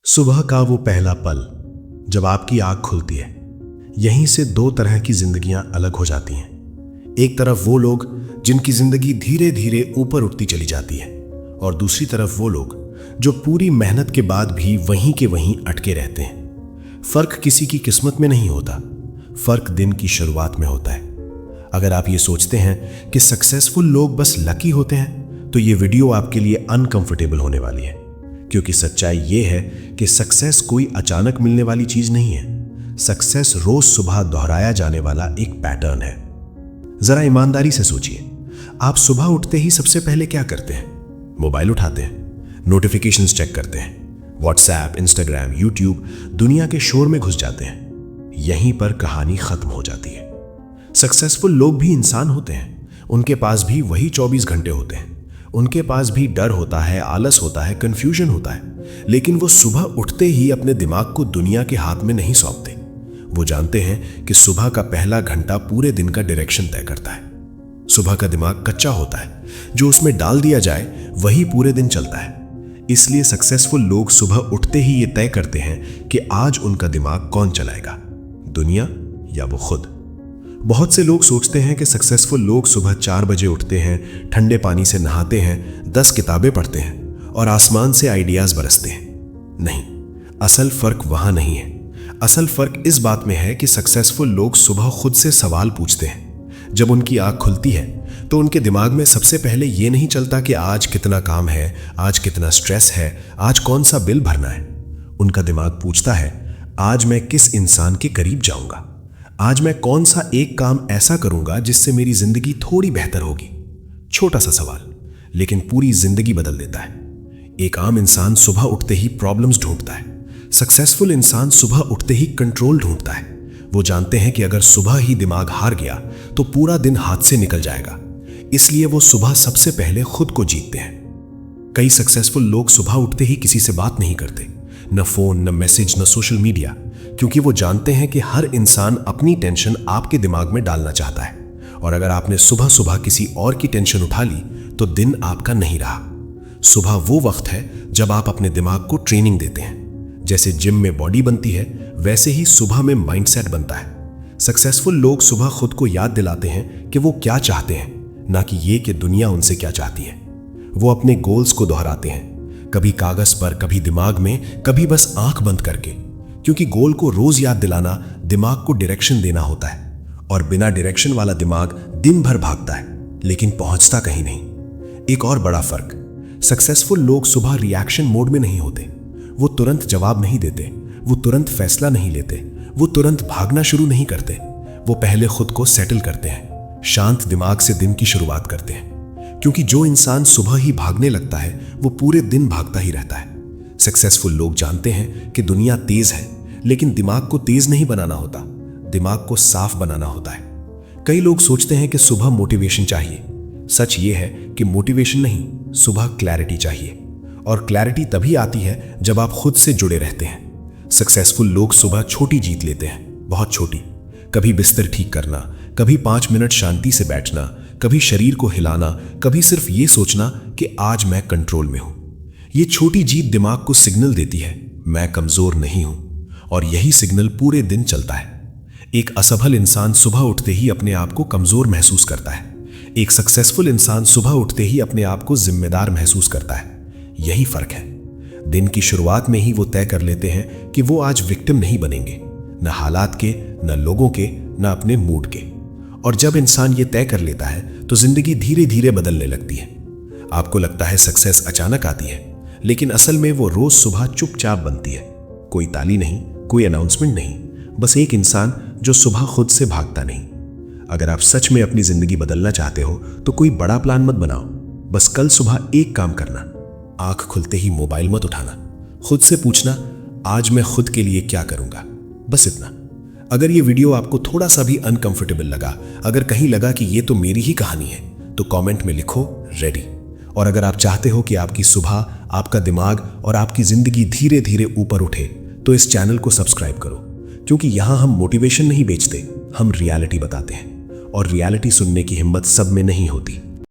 सुबह का वो पहला पल जब आपकी आंख खुलती है, यहीं से दो तरह की जिंदगियां अलग हो जाती हैं। एक तरफ वो लोग जिनकी जिंदगी धीरे धीरे ऊपर उठती चली जाती है, और दूसरी तरफ वो लोग जो पूरी मेहनत के बाद भी वहीं के वहीं अटके रहते हैं। फर्क किसी की किस्मत में नहीं होता, फर्क दिन की शुरुआत में होता है। अगर आप ये सोचते हैं कि सक्सेसफुल लोग बस लकी होते हैं, तो ये वीडियो आपके लिए अनकंफर्टेबल होने वाली है, क्योंकि सच्चाई ये है कि सक्सेस कोई अचानक मिलने वाली चीज नहीं है। सक्सेस रोज सुबह दोहराया जाने वाला एक पैटर्न है। जरा ईमानदारी से सोचिए, आप सुबह उठते ही सबसे पहले क्या करते हैं? मोबाइल उठाते हैं, नोटिफिकेशंस चेक करते हैं, व्हाट्सएप, इंस्टाग्राम, यूट्यूब, दुनिया के शोर में घुस जाते हैं। यहीं पर कहानी खत्म हो जाती है। सक्सेसफुल लोग भी इंसान होते हैं, उनके पास भी वही 24 घंटे होते हैं। उनके पास भी डर होता है, आलस होता है, कंफ्यूजन होता है, लेकिन वो सुबह उठते ही अपने दिमाग को दुनिया के हाथ में नहीं सौंपते। वो जानते हैं कि सुबह का पहला घंटा पूरे दिन का डायरेक्शन तय करता है। सुबह का दिमाग कच्चा होता है, जो उसमें डाल दिया जाए वही पूरे दिन चलता है। इसलिए सक्सेसफुल लोग सुबह उठते ही ये तय करते हैं कि आज उनका दिमाग कौन चलाएगा, दुनिया या वो खुद। बहुत से लोग सोचते हैं कि सक्सेसफुल लोग सुबह 4 बजे उठते हैं, ठंडे पानी से नहाते हैं, 10 किताबें पढ़ते हैं और आसमान से आइडियाज बरसते हैं। नहीं, असल फर्क वहां नहीं है। असल फर्क इस बात में है कि सक्सेसफुल लोग सुबह खुद से सवाल पूछते हैं। जब उनकी आंख खुलती है तो उनके दिमाग में सबसे पहले ये नहीं चलता कि आज कितना काम है, आज कितना स्ट्रेस है, आज कौन सा बिल भरना है। उनका दिमाग पूछता है, आज मैं किस इंसान के करीब जाऊंगा, आज मैं कौन सा एक काम ऐसा करूंगा जिससे मेरी जिंदगी थोड़ी बेहतर होगी। छोटा सा सवाल, लेकिन पूरी जिंदगी बदल देता है। एक आम इंसान सुबह उठते ही प्रॉब्लम्स ढूंढता है, सक्सेसफुल इंसान सुबह उठते ही कंट्रोल ढूंढता है। वो जानते हैं कि अगर सुबह ही दिमाग हार गया तो पूरा दिन हाथ से निकल जाएगा। इसलिए वो सुबह सबसे पहले खुद को जीतते हैं। कई सक्सेसफुल लोग सुबह उठते ही किसी से बात नहीं करते, न फोन, न मैसेज, न सोशल मीडिया, क्योंकि वो जानते हैं कि हर इंसान अपनी टेंशन आपके दिमाग में डालना चाहता है, और अगर आपने सुबह सुबह किसी और की टेंशन उठा ली तो दिन आपका नहीं रहा। सुबह वो वक्त है जब आप अपने दिमाग को ट्रेनिंग देते हैं। जैसे जिम में बॉडी बनती है, वैसे ही सुबह में माइंडसेट बनता है। सक्सेसफुल लोग सुबह खुद को याद दिलाते हैं कि वो क्या चाहते हैं, ना कि ये कि दुनिया उनसे क्या चाहती है। वो अपने गोल्स को दोहराते हैं, कभी कागज पर, कभी दिमाग में, कभी बस आंख बंद करके, क्योंकि गोल को रोज याद दिलाना दिमाग को डायरेक्शन देना होता है, और बिना डायरेक्शन वाला दिमाग दिन भर भागता है लेकिन पहुंचता कहीं नहीं। एक और बड़ा फर्क, सक्सेसफुल लोग सुबह रिएक्शन मोड में नहीं होते। वो तुरंत जवाब नहीं देते, वो तुरंत फैसला नहीं लेते, वो तुरंत भागना शुरू नहीं करते। वो पहले खुद को सेटल करते हैं, शांत दिमाग से दिन की शुरुआत करते हैं, क्योंकि जो इंसान सुबह ही भागने लगता है वो पूरे दिन भागता ही रहता है। सक्सेसफुल लोग जानते हैं कि दुनिया तेज है, लेकिन दिमाग को तेज नहीं बनाना होता, दिमाग को साफ बनाना होता है। कई लोग सोचते हैं कि सुबह मोटिवेशन चाहिए। सच ये है कि मोटिवेशन नहीं, सुबह क्लैरिटी चाहिए, और क्लैरिटी तभी आती है जब आप खुद से जुड़े रहते हैं। सक्सेसफुल लोग सुबह छोटी जीत लेते हैं, बहुत छोटी। कभी बिस्तर ठीक करना, कभी 5 मिनट शांति से बैठना, कभी शरीर को हिलाना, कभी सिर्फ ये सोचना कि आज मैं कंट्रोल में हूं। ये छोटी जीत दिमाग को सिग्नल देती है, मैं कमजोर नहीं हूं, और यही सिग्नल पूरे दिन चलता है। एक असफल इंसान सुबह उठते ही अपने आप को कमजोर महसूस करता है, एक सक्सेसफुल इंसान सुबह उठते ही अपने आप को जिम्मेदार महसूस करता है। यही फर्क है। दिन की शुरुआत में ही वो तय कर लेते हैं कि वो आज विक्टिम नहीं बनेंगे, न हालात के, न लोगों के, न अपने मूड के। और जब इंसान ये तय कर लेता है तो जिंदगी धीरे धीरे बदलने लगती है। आपको लगता है सक्सेस अचानक आती है, लेकिन असल में वो रोज सुबह चुपचाप बनती है। कोई ताली नहीं, कोई अनाउंसमेंट नहीं, बस एक इंसान जो सुबह खुद से भागता नहीं। अगर आप सच में अपनी जिंदगी बदलना चाहते हो तो कोई बड़ा प्लान मत बनाओ, बस कल सुबह एक काम करना, आंख खुलते ही मोबाइल मत उठाना, खुद से पूछना, आज मैं खुद के लिए क्या करूंगा, बस इतना। अगर ये वीडियो आपको थोड़ा सा भी अनकंफर्टेबल लगा, अगर कहीं लगा कि ये तो मेरी ही कहानी है, तो कमेंट में लिखो रेडी। और अगर आप चाहते हो कि आपकी सुबह, आपका दिमाग और आपकी जिंदगी धीरे धीरे ऊपर उठे, तो इस चैनल को सब्सक्राइब करो, क्योंकि यहां हम मोटिवेशन नहीं बेचते, हम रियलिटी बताते हैं, और रियलिटी सुनने की हिम्मत सब में नहीं होती।